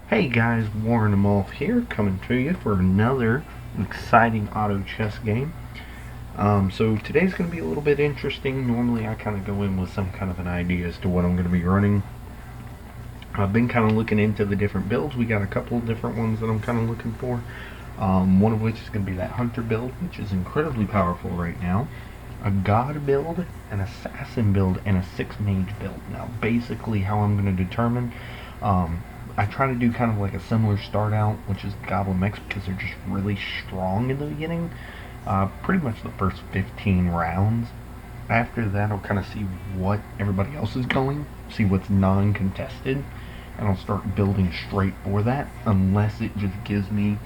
Hey guys, Gnimalf here, coming to you for another exciting auto chess game. So today's going to be a little bit interesting. Normally I kind of go in with some kind of an idea as to what I'm going to be running. I've been kind of looking into the different builds. We got a couple of different ones that I'm kind of looking for. One of which is going to be that Hunter build, which is incredibly powerful right now. A God build, an Assassin build, and a 6 Mage build. Now basically how I'm going to determine I try to do kind of like a similar start out, which is Goblin Mechs, because they're just really strong in the beginning. Pretty much the first 15 rounds. After that, I'll kind of see what everybody else is going, see what's non-contested, and I'll start building straight for that, unless it just gives me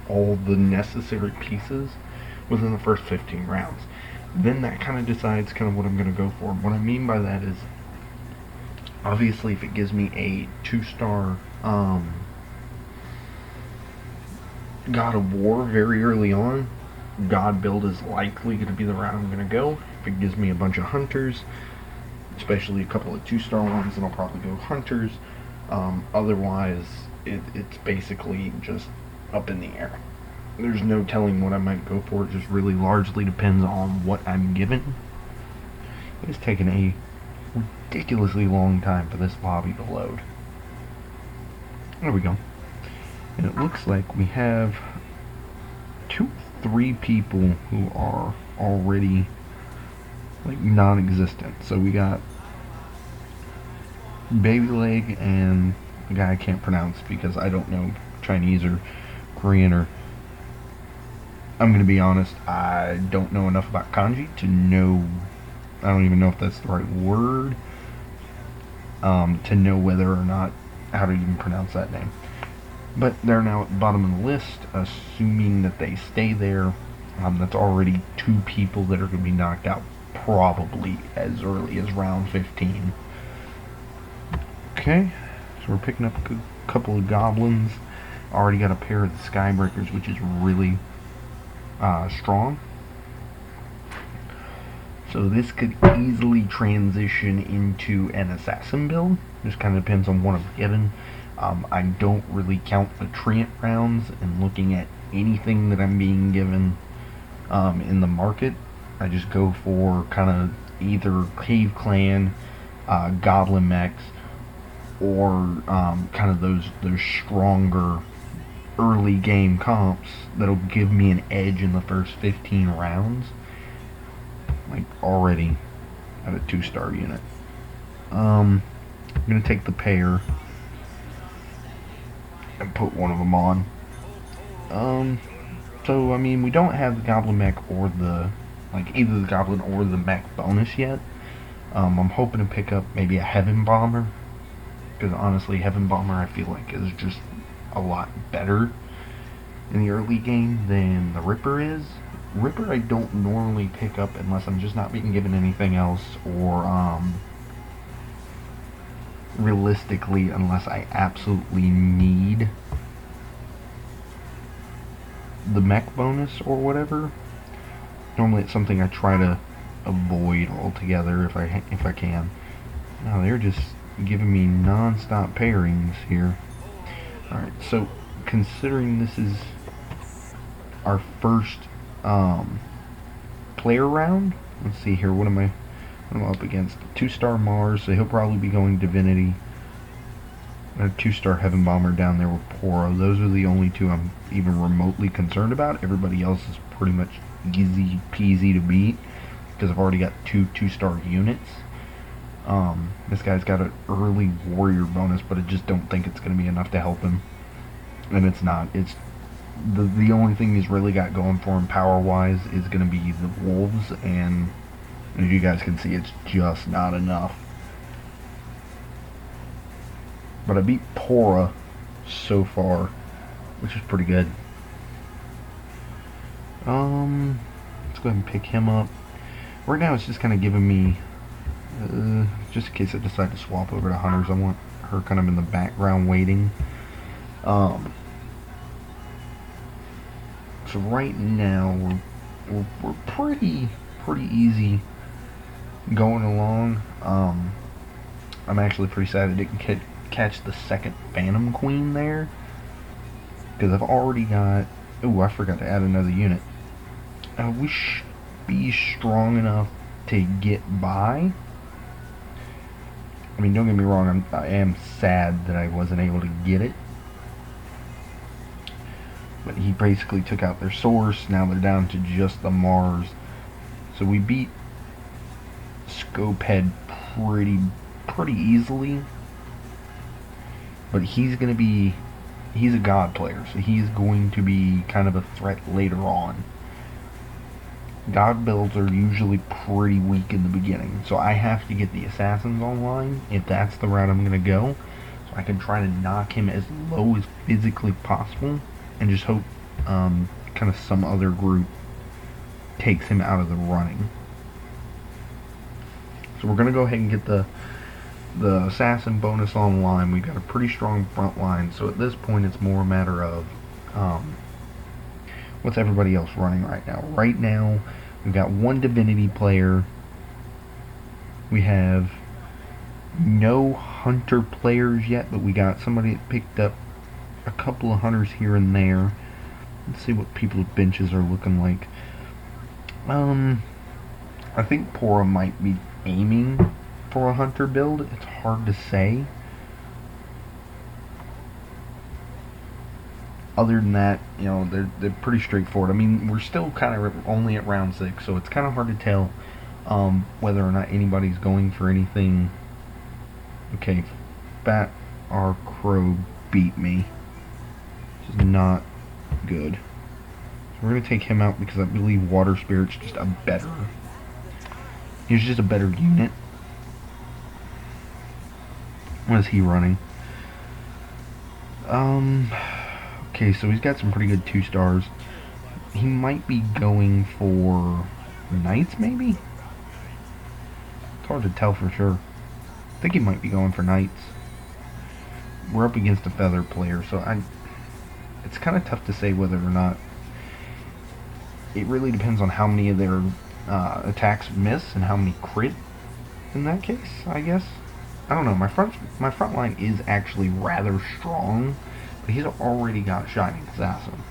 all the necessary pieces within the first 15 rounds. Then that kind of decides kind of what I'm going to go for. What I mean by that is, obviously, if it gives me a 2-star God of War very early on, God build is likely going to be the route I'm going to go. If it gives me a bunch of Hunters, especially a couple of 2-star ones, then I'll probably go Hunters. Otherwise, it's basically just up in the air. There's no telling what I might go for. It just really largely depends on what I'm given. It's taken a ridiculously long time for this lobby to load. There we go. And it looks like we have 3 people who are already like non-existent. So we got Baby Leg and a guy I can't pronounce because I don't know Chinese or Korean, or I'm gonna be honest, I don't know enough about kanji to know. I don't even know if that's the right word. To know whether or not how to even pronounce that name. But they're now at the bottom of the list, assuming that they stay there. That's already 2 people that are going to be knocked out probably as early as round 15. Okay, so we're picking up a couple of goblins. Already got a pair of the Skybreakers, which is really strong. So this could easily transition into an assassin build. Just kind of depends on what I'm given. I don't really count the treant rounds and looking at anything that I'm being given in the market. I just go for kind of either Cave Clan, Goblin Mechs, or kind of those stronger early game comps that'll give me an edge in the first 15 rounds. Like already at a 2-star unit. I'm gonna take the pair and put one of them on. So I mean, we don't have the Goblin Mech or the either the Goblin or the Mech bonus yet. I'm hoping to pick up maybe a Heaven Bomber, because honestly, Heaven Bomber I feel like is just a lot better in the early game than the Ripper is. Ripper I don't normally pick up unless I'm just not being given anything else, or realistically unless I absolutely need the mech bonus or whatever. Normally it's something I try to avoid altogether if I can. Now they're just giving me non-stop pairings here. Alright, so considering this is our first player round, let's see here, what am I up against? 2-star Mars, so he'll probably be going Divinity. A 2-star Heaven Bomber down there with Poro. Those are the only 2 I'm even remotely concerned about. Everybody else is pretty much easy peasy to beat because I've already got 2 2-star units. This guy's got an early warrior bonus, but I just don't think it's going to be enough to help him. And it's not. It's the only thing he's really got going for him power-wise is going to be the wolves, and as you guys can see, it's just not enough. But I beat Pora so far, which is pretty good. Let's go ahead and pick him up. Right now it's just kind of giving me, just in case I decide to swap over to Hunters, I want her kind of in the background waiting. So right now we're pretty easy going along. I'm actually pretty sad I didn't catch the second Phantom Queen there. Because I've already got... Oh, I forgot to add another unit. We should be strong enough to get by. I mean, don't get me wrong, I am sad that I wasn't able to get it. But he basically took out their source. Now they're down to just the Mars. So we beat Scopehead pretty easily. But he's going to be... He's a god player, so he's going to be kind of a threat later on. God builds are usually pretty weak in the beginning, so I have to get the assassins online if that's the route I'm going to go. So I can try to knock him as low as physically possible and just hope kind of some other group takes him out of the running. So we're going to go ahead and get the assassin bonus online. We've got a pretty strong front line, so at this point it's more a matter of what's everybody else running right now. Right now we've got one divinity player. We have no hunter players yet, but we got somebody that picked up a couple of hunters here and there. Let's see what people's benches are looking like. I think Pora might be aiming for a hunter build. It's hard to say. Other than that, you know, they're pretty straightforward. I mean, we're still kind of only at round 6, so it's kind of hard to tell whether or not anybody's going for anything. Okay, Fat R Crow beat me. This is not good. So we're going to take him out because I believe Water Spirit's just a better... He's just a better unit. What is he running? Okay, so he's got some pretty good 2-stars. He might be going for Knights, maybe? It's hard to tell for sure. I think he might be going for Knights. We're up against a Feather player, so it's kind of tough to say whether or not. It really depends on how many of their attacks miss and how many crit in that case, I guess. I don't know, my front line is actually rather strong, but he's already got Shining Assassin.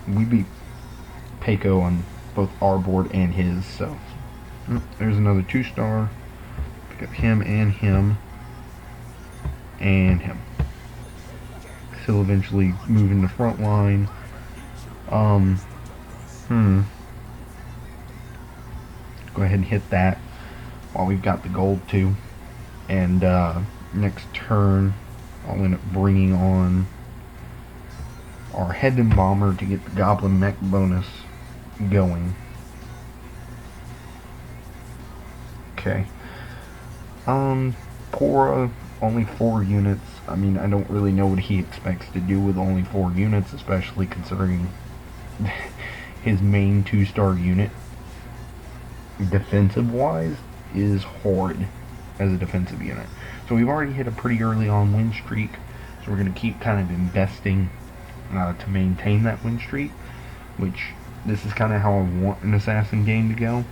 We beat Peiko on both our board and his, so there's another 2-star. Pick up him and him and him. He'll eventually move in the front line. Go ahead and hit that while we've got the gold too. And next turn I'll end up bringing on our Head Bomber to get the Goblin Mech bonus going. Okay. Pora, only 4 units. I mean, I don't really know what he expects to do with only 4 units, especially considering his main 2-star unit, defensive-wise, is horrid as a defensive unit. So we've already hit a pretty early on win streak, so we're going to keep kind of investing to maintain that win streak, which this is kind of how I want an assassin game to go,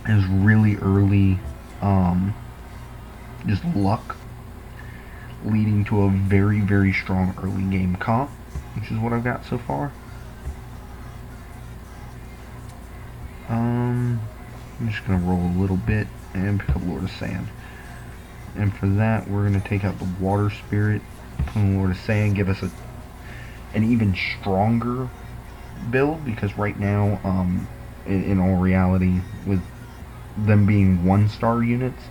is really early just luck leading to a very strong early game comp, which is what I've got so far. I'm just going to roll a little bit and pick up Lord of Sand. And for that, we're going to take out the Water Spirit, put in Lord of Sand, give us an even stronger build, because right now, in all reality, with them being 1-star units,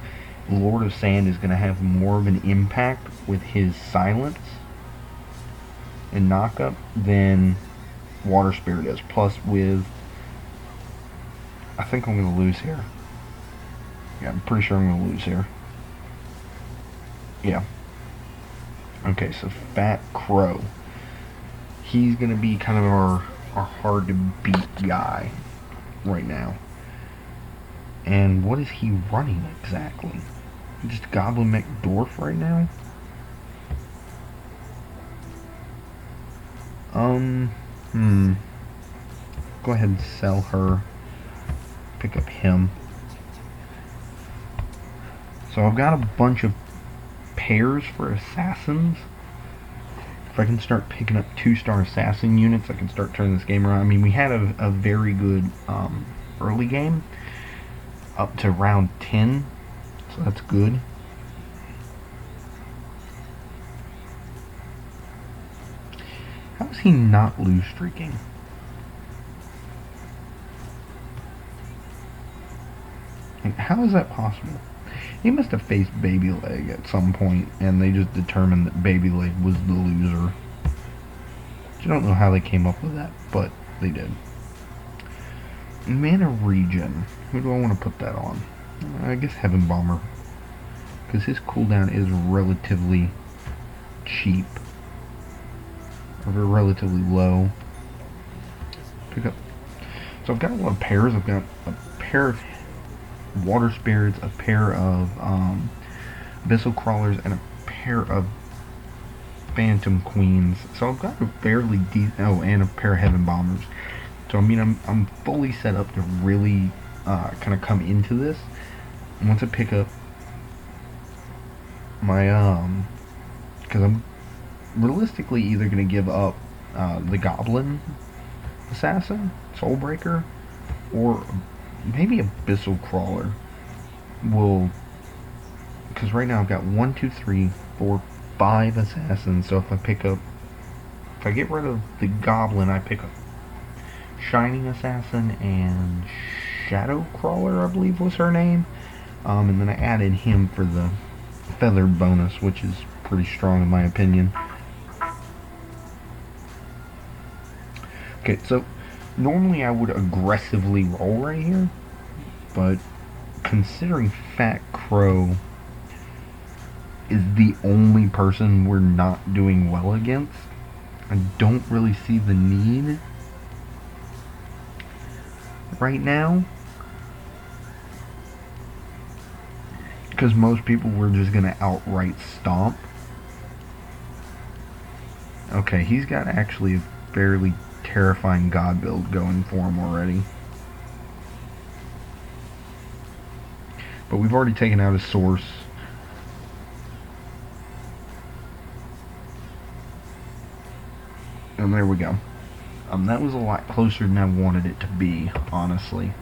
Lord of Sand is going to have more of an impact with his silence and knockup than Water Spirit is. Plus with... I think I'm going to lose here. Yeah, I'm pretty sure I'm going to lose here. Yeah. Okay, so Fat Crow. He's going to be kind of our hard to beat guy right now. And what is he running exactly? Just Goblin Mech Dwarf right now? Go ahead and sell her. Pick up him. So I've got a bunch of pairs for assassins. If I can start picking up 2-star assassin units, I can start turning this game around. I mean, we had a very good early game up to round 10, so that's good. How is he not lose streaking? Like, how is that possible? He must have faced Baby Leg at some point, and they just determined that Baby Leg was the loser. I don't know how they came up with that, but they did. Mana Regen. Who do I want to put that on? I guess Heaven Bomber, because his cooldown is relatively cheap, or relatively low. Pick up. So I've got a lot of pairs. I've got a pair of Water Spirits, a pair of Abyssal Crawlers, and a pair of Phantom Queens. So I've got a fairly decent. Oh, and a pair of Heaven Bombers. So I mean, I'm fully set up to really kind of come into this. And once I pick up my because I'm realistically either going to give up the Goblin Assassin, Soulbreaker, or maybe Abyssal Crawler will, because right now I've got 1, 2, 3, 4, 5 assassins. So if I get rid of the Goblin, I pick up Shining Assassin and Shadow Crawler, I believe was her name, and then I added him for the feathered bonus, which is pretty strong in my opinion. Okay, so normally I would aggressively roll right here, but considering Fat Crow is the only person we're not doing well against, I don't really see the need right now, because most people were just going to outright stomp. Okay, he's got actually a fairly terrifying god build going for him already. But we've already taken out his source. And there we go. That was a lot closer than I wanted it to be, honestly.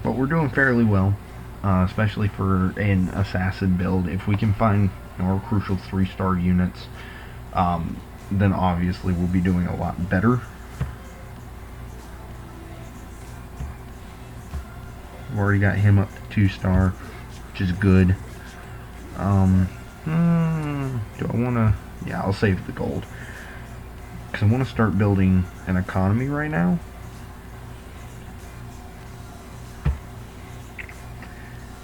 But we're doing fairly well, especially for an assassin build. If we can find our crucial 3-star units, then obviously we'll be doing a lot better. We've already got him up to 2-star, which is good. Do I want to... Yeah, I'll save the gold, because I want to start building an economy right now.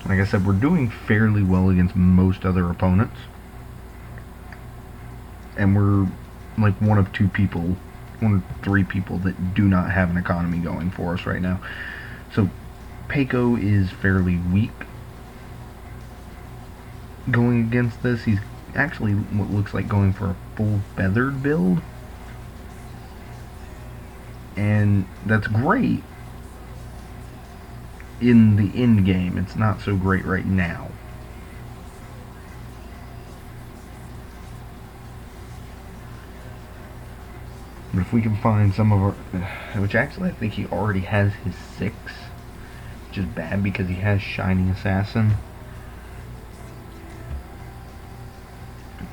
Like I said, we're doing fairly well against most other opponents. And we're like one of 3 people that do not have an economy going for us right now. So, Paco is fairly weak going against this. He's actually what looks like going for a full feathered build. And that's great in the end game. It's not so great right now. But if we can find some of our... Which actually I think he already has his 6. Which is bad because he has Shining Assassin.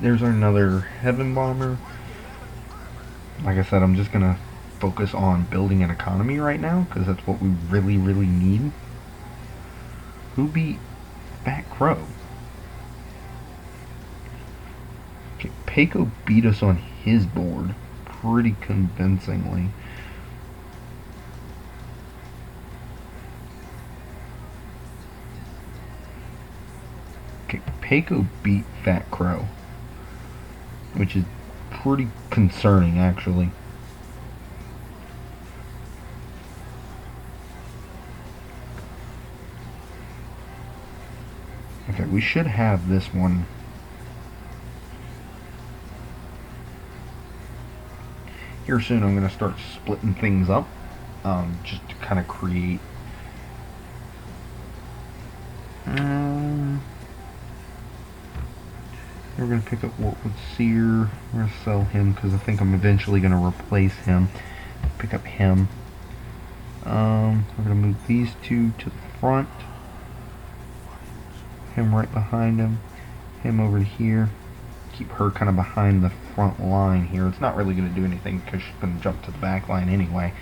There's another Heaven Bomber. Like I said, I'm just going to focus on building an economy right now, because that's what we really, really need. Who beat Fat Crow? Okay, Paco beat us on his board pretty convincingly. Okay, Paco beat Fat Crow, which is pretty concerning, actually. Okay, we should have this one. Here soon I'm going to start splitting things up. just to kind of create. We're going to pick up what with Seer. We're going to sell him because I think I'm eventually going to replace him. Pick up him. We're going to move these two to the front. Him right behind him. Him over to here. Keep her kind of behind the front line here. It's not really going to do anything because she's going to jump to the back line anyway.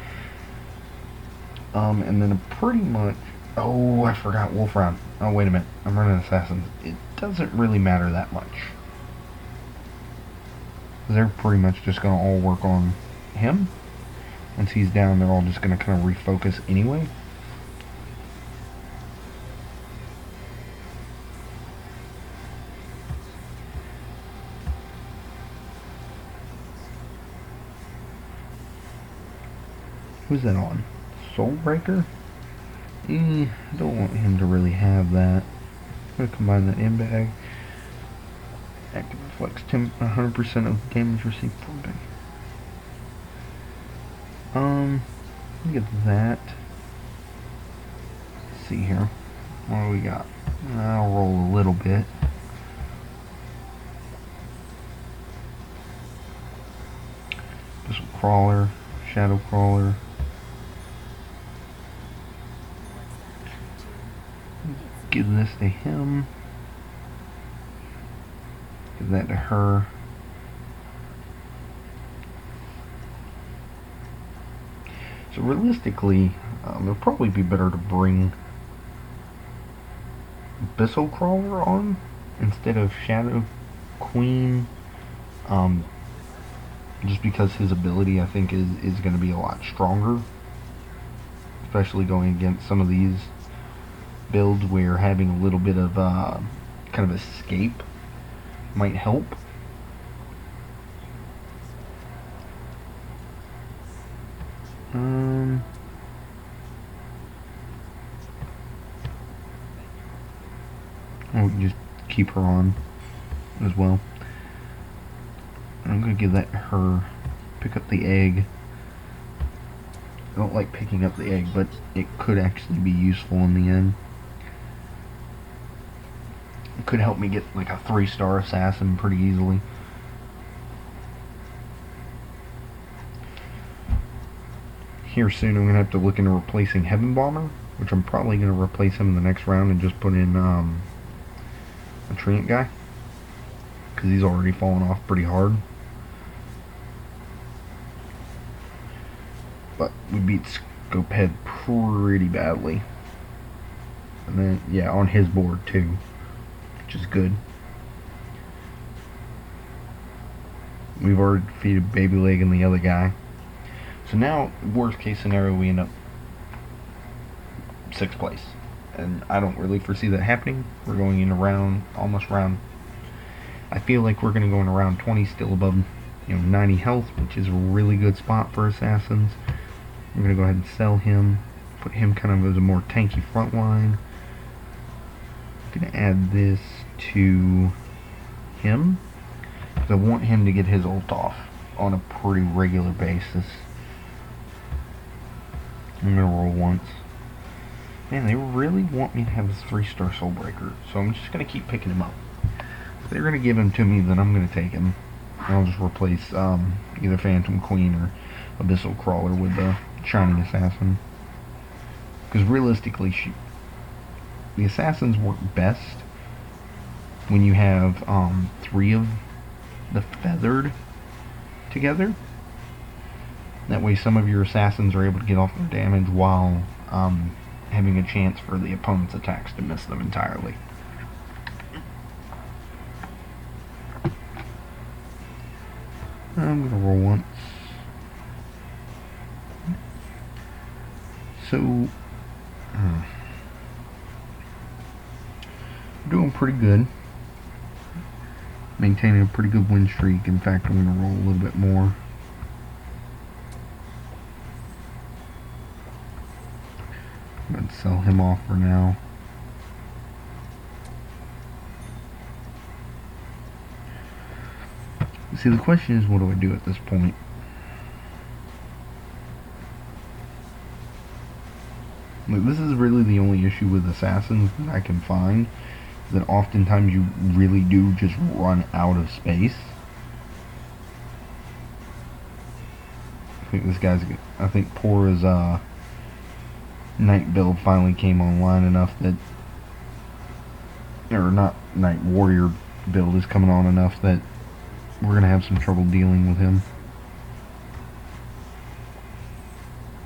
And then pretty much... Oh, I forgot Wolfram. Oh, wait a minute. I'm running assassins. It doesn't really matter that much. They're pretty much just going to all work on him. Once he's down, they're all just going to kind of refocus anyway. Who's that on? Soulbreaker? I don't want him to really have that. I'm going to combine that in bag. Active reflects 100% of damage received per day. Let me get that. Let's see here. What do we got? I'll roll a little bit. Just crawler, shadow crawler. Give this to him. Give that to her. So realistically, it'll probably be better to bring Abyssal Crawler on instead of Shadow Queen. Just because his ability, I think, is going to be a lot stronger. Especially going against some of these builds where having a little bit of kind of escape might help. I'll just keep her on as well. I'm going to give that to her. Pick up the egg. I don't like picking up the egg, but it could actually be useful in the end. It could help me get like a 3-star assassin pretty easily. Here soon I'm going to have to look into replacing Heaven Bomber, which I'm probably going to replace him in the next round and just put in a Treant guy, because he's already fallen off pretty hard. But we beat Scopehead pretty badly. And then, yeah, on his board too, which is good. We've already defeated Baby Leg and the other guy. So now, worst case scenario, we end up 6th place. And I don't really foresee that happening. We're going in around, almost round. I feel like we're going to go in around 20, still above 90 health, which is a really good spot for assassins. I'm going to go ahead and sell him. Put him kind of as a more tanky front line. I'm going to add this to him, because I want him to get his ult off on a pretty regular basis. I'm going to roll once. Man, they really want me to have this 3-star Soulbreaker, so I'm just going to keep picking him up. If they're going to give him to me, then I'm going to take him. I'll just replace either Phantom Queen or Abyssal Crawler with the Shining Assassin. Because realistically, the Assassins work best when you have 3 of the Feathered together. That way some of your Assassins are able to get off their damage while having a chance for the opponent's attacks to miss them entirely. I'm going to roll once. So, doing pretty good. Maintaining a pretty good win streak. In fact, I'm going to roll a little bit more. I'm going to sell him off for now. See, the question is, what do I do at this point? Like, this is really the only issue with assassins that I can find, that oftentimes you really do just run out of space. I think this guy's, I think Pora's Knight build finally came online enough that, or not, Knight Warrior build is coming on enough that we're going to have some trouble dealing with him.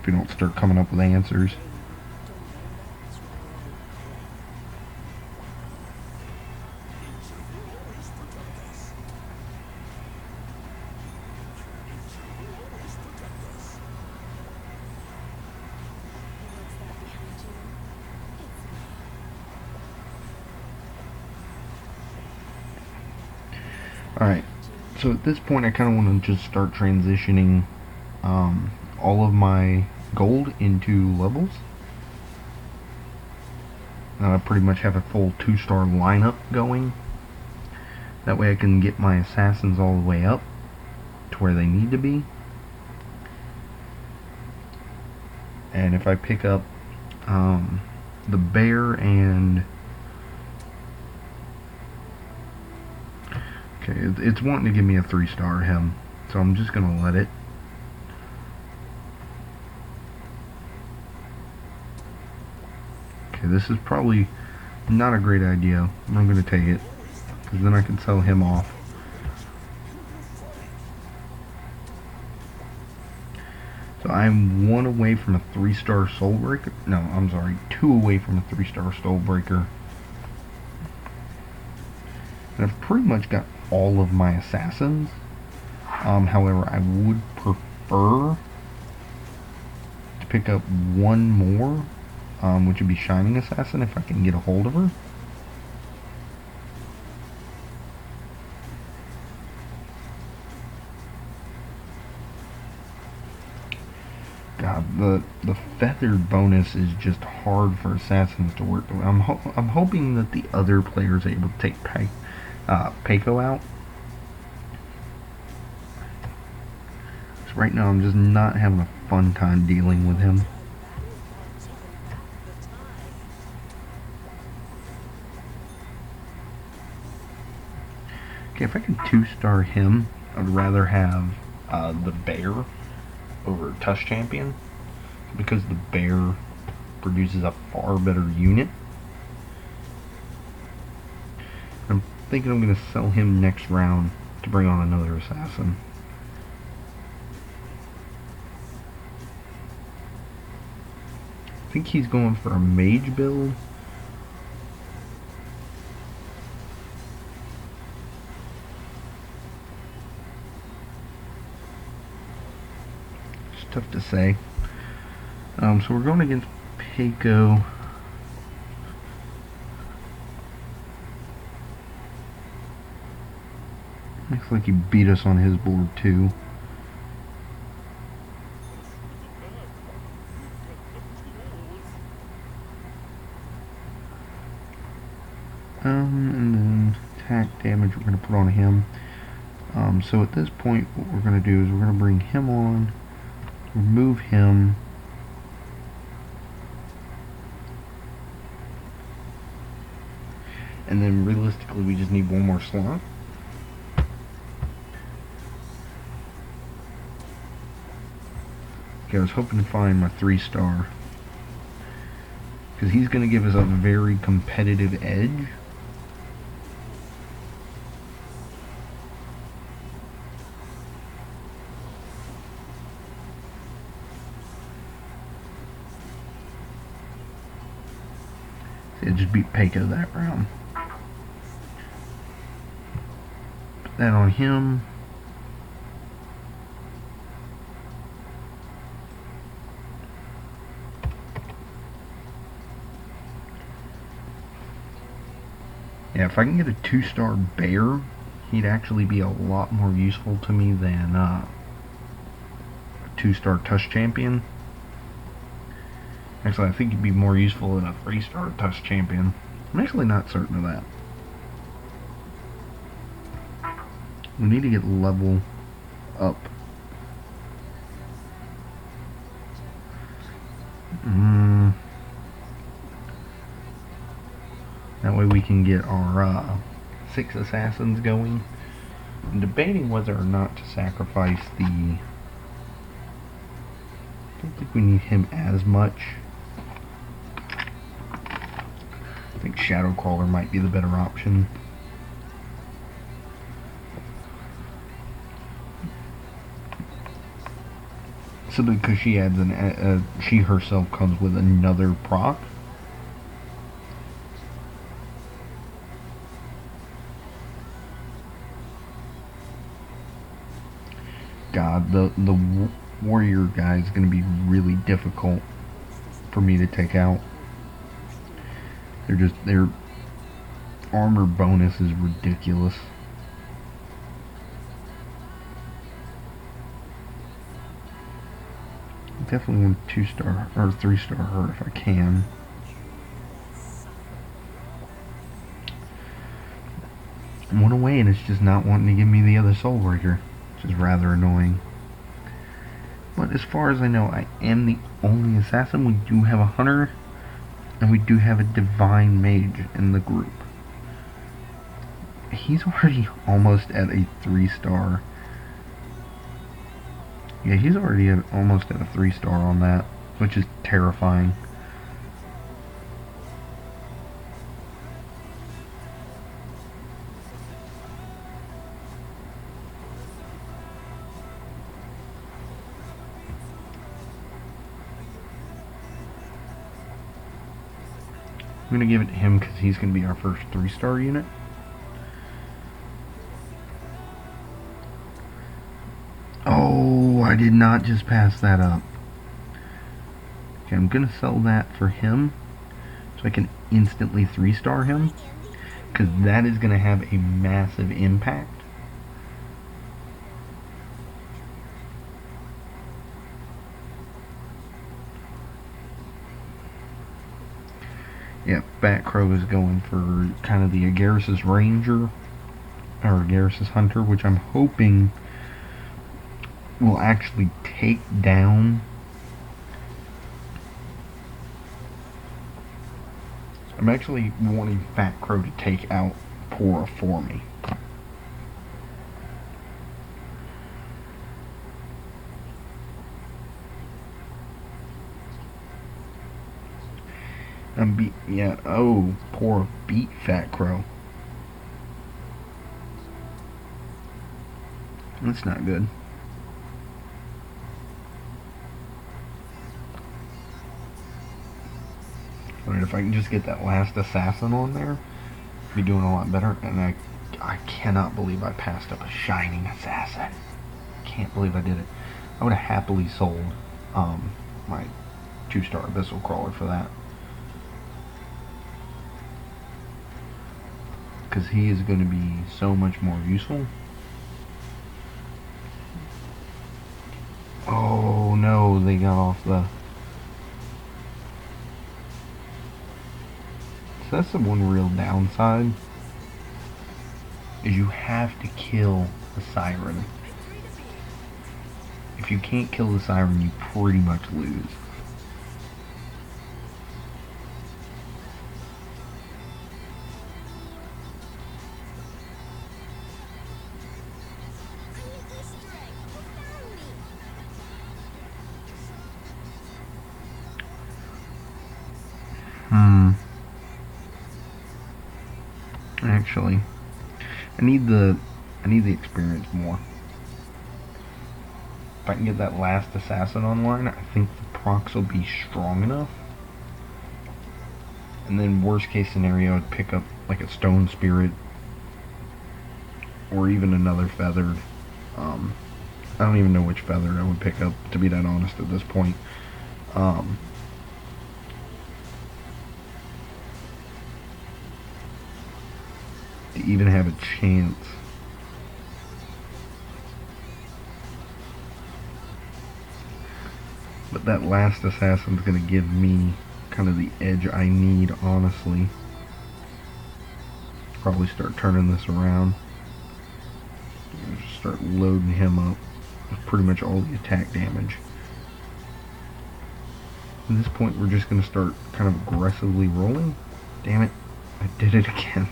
If we don't start coming up with answers. Alright, so at this point I kind of want to just start transitioning all of my gold into levels. I pretty much have a full 2-star lineup going. That way I can get my assassins all the way up to where they need to be. And if I pick up the bear and... Okay, it's wanting to give me a 3-star him, so I'm just going to let it. Okay, this is probably not a great idea. I'm going to take it, because then I can sell him off. So I'm 1 away from a 3-star soul breaker. No, I'm sorry, 2 away from a 3-star soul breaker. And I've pretty much got all of my assassins. However, I would prefer to pick up 1 more, which would be Shining Assassin if I can get a hold of her. God, the feathered bonus is just hard for assassins to work through. I'm hoping that the other players are able to take Peiko out. So right now I'm just not having a fun time dealing with him. Okay, if I can 2-star him, I'd rather have the bear over Tush Champion, because the bear produces a far better unit. I'm thinking I'm going to sell him next round to bring on another assassin. I think he's going for a mage build. It's tough to say. So we're going against Peiko. Looks like he beat us on his board too. And then attack damage we're going to put on him. So at this point what we're going to do is we're going to bring him on, remove him, and then realistically we just need 1 more slot. Okay, I was hoping to find my 3-star, because he's going to give us a very competitive edge. See, I just beat Peiko that round. Put that on him. Yeah, if I can get a 2-star bear, he'd actually be a lot more useful to me than a 2-star Tush Champion. Actually, I think he'd be more useful than a 3-star Tush Champion. I'm actually not certain of that. We need to get level up. That way we can get our 6 assassins going. I'm debating whether or not to sacrifice the... I don't think we need him as much. I think Shadowcrawler might be the better option. Simply because she adds she herself comes with another proc. God, the warrior guy is going to be really difficult for me to take out. Their armor bonus is ridiculous. Definitely want 2-star or 3-star her if I can. One away and it's just not wanting to give me the other soul breaker, which is rather annoying. But as far as I know, I am the only assassin. We do have a hunter and we do have a divine mage in the group. He's already almost at a 3-star. Yeah, he's already almost at a 3-star on that, which is terrifying. I'm going to give it to him because he's going to be our first 3-star unit. Oh, I did not just pass that up. Okay, I'm going to sell that for him so I can instantly 3-star him, because that is going to have a massive impact. Yeah, Batcrow is going for kind of the Agaris's Ranger, or Agaris's Hunter, which I'm hoping will actually take down. I'm actually wanting Fat Crow to take out Worra for me. Worra beat Fat Crow. That's not good. Alright, if I can just get that last assassin on there, be doing a lot better. And I cannot believe I passed up a shining assassin. Can't believe I did it. I would have happily sold my 2-star abyssal crawler for that, because he is going to be so much more useful. Oh no, they got off the... So that's the one real downside, is you have to kill the siren. If you can't kill the siren, you pretty much lose. Actually, I need the experience more. If I can get that last assassin online, I think the procs will be strong enough. And then worst case scenario, I'd pick up like a stone spirit or even another feathered. I don't even know which feathered I would pick up, to be that honest at this point. To even have a chance. But that last assassin's gonna give me kind of the edge I need, honestly. Probably start turning this around. Just start loading him up with pretty much all the attack damage. At this point, we're just gonna start kind of aggressively rolling. Damn it. I did it again.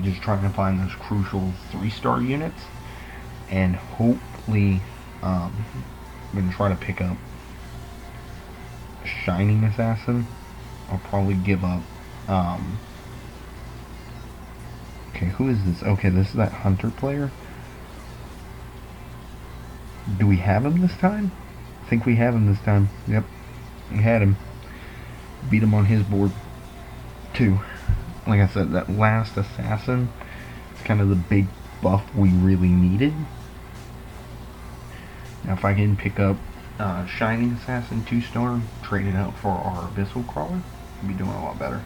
Just trying to find those crucial 3-star units, and hopefully, I'm gonna try to pick up Shining Assassin. I'll probably give up. Okay, who is this? Okay, this is that Hunter player. Do we have him this time? I think we have him this time. Yep, we had him. Beat him on his board too. Like I said, that last assassin is kind of the big buff we really needed. Now if I can pick up Shining Assassin 2-star, trade it out for our Abyssal Crawler, we'll be doing a lot better.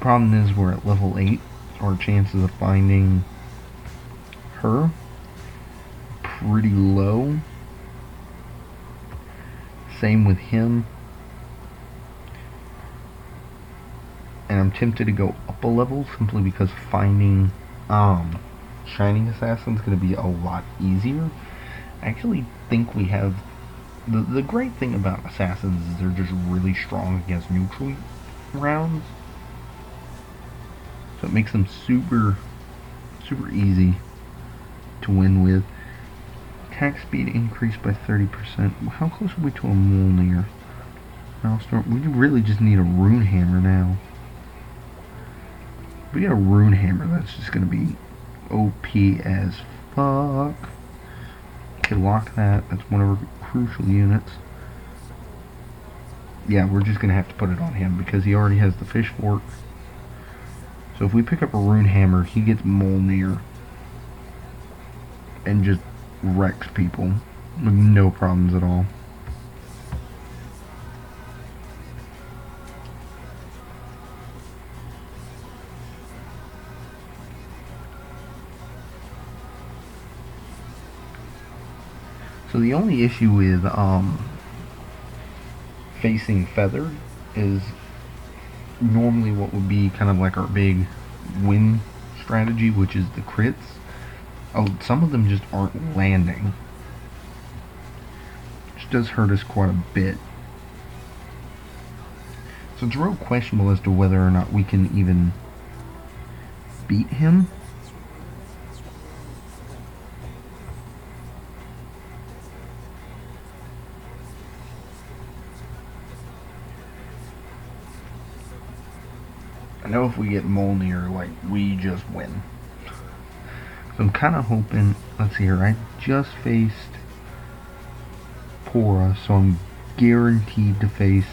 Problem is we're at level 8. Our chances of finding her pretty low. Same with him. And I'm tempted to go up a level simply because finding Shining Assassin is going to be a lot easier. I actually think we have the great thing about assassins is they're just really strong against neutral rounds. So it makes them super easy to win with. Attack speed increased by 30%. How close are we to a Mjolnir? We really just need a rune hammer now. If we get a rune hammer, that's just going to be OP as fuck. Okay, lock that. That's one of our crucial units. Yeah, we're just going to have to put it on him because he already has the fish fork. So if we pick up a rune hammer, he gets Mjolnir and just wrecks people with no problems at all. So the only issue with facing Feather is normally what would be kind of like our big win strategy, which is the crits. Oh, some of them just aren't landing, which does hurt us quite a bit. So it's real questionable as to whether or not we can even beat him. I know if we get Mjolnir, like, we just win. So I'm kind of hoping, let's see here, I just faced Worra, so I'm guaranteed to face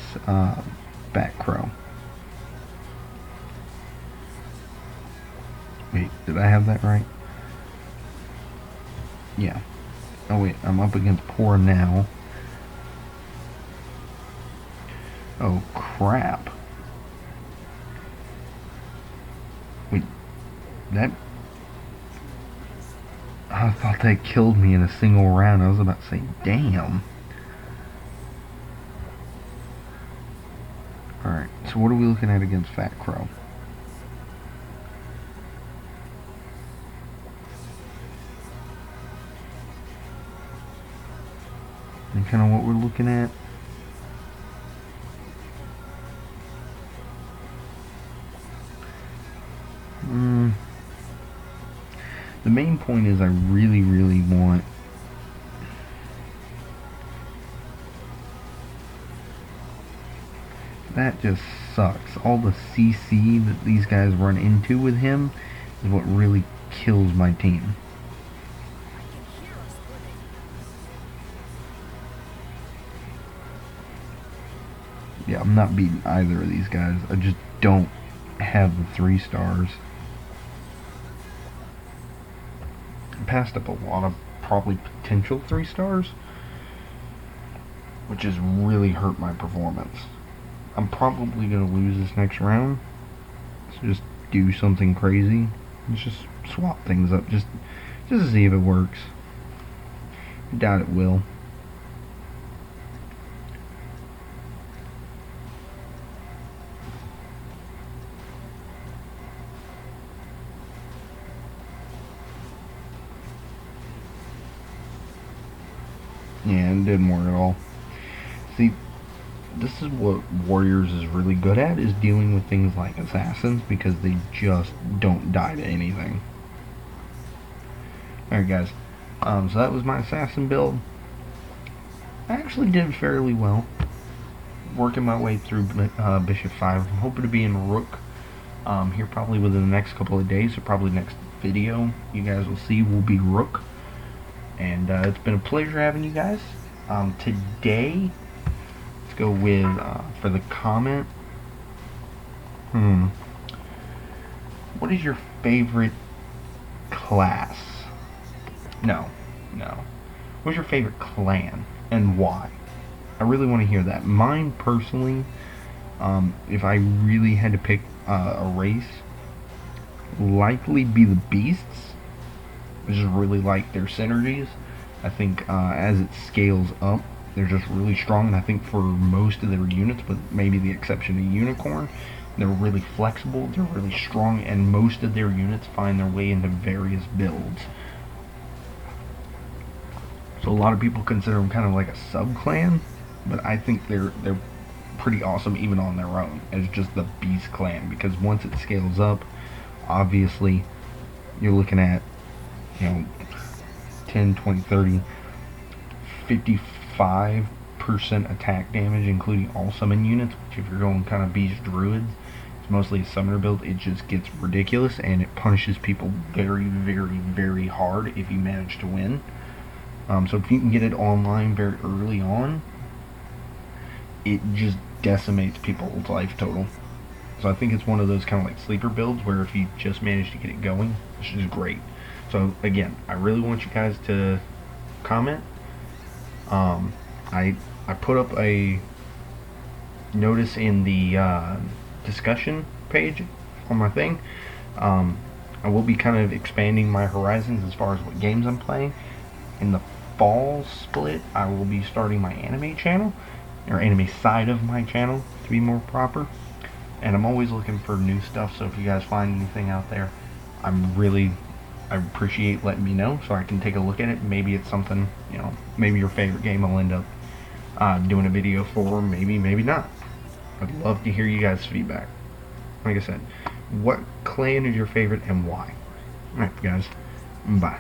Batcrow. Wait, did I have that right? Yeah. Oh wait, I'm up against Worra now. Oh crap. Wait, that... I thought that killed me in a single round. I was about to say, damn. Alright, so what are we looking at against Fat Crow? And kind of what we're looking at. The main point is I really want that. Just sucks. All the CC that these guys run into with him is what really kills my team. Yeah, I'm not beating either of these guys. I just don't have the 3 stars. I passed up a lot of probably potential 3 stars, which has really hurt my performance. I'm probably going to lose this next round. So just do something crazy. Let's just swap things up just to see if it works. I doubt it will. Yeah, it didn't work at all. See, this is what Warriors is really good at, is dealing with things like assassins, because they just don't die to anything. Alright guys, so that was my assassin build. I actually did fairly well, working my way through Bishop 5. I'm hoping to be in Rook here probably within the next couple of days, or probably next video you guys will see will be Rook. And it's been a pleasure having you guys. Today, let's go with, for the comment, what is your favorite class? No. What's your favorite clan, and why? I really want to hear that. Mine, personally, if I really had to pick a race, likely be the Beasts. I just really like their synergies. I think as it scales up, they're just really strong, and I think for most of their units, with maybe the exception of Unicorn, they're really flexible, they're really strong, and most of their units find their way into various builds. So a lot of people consider them kind of like a sub-clan, but I think they're pretty awesome even on their own as just the Beast clan, because once it scales up, obviously you're looking at, you know, 10, 20, 30, 55% attack damage, including all summon units, which if you're going kind of Beast Druids, it's mostly a summoner build, it just gets ridiculous, and it punishes people very, very, very hard if you manage to win. So if you can get it online very early on, it just decimates people's life total. So I think it's one of those kind of like sleeper builds where if you just manage to get it going, it's just great. So again, I really want you guys to comment. I put up a notice in the discussion page on my thing. I will be kind of expanding my horizons as far as what games I'm playing. In the fall split, I will be starting my anime channel, or anime side of my channel to be more proper. And I'm always looking for new stuff, so if you guys find anything out there, I appreciate letting me know so I can take a look at it. Maybe it's something, you know, maybe your favorite game I'll end up doing a video for, maybe not. I'd love to hear you guys' feedback. Like I said, what clan is your favorite and why? Alright guys, bye.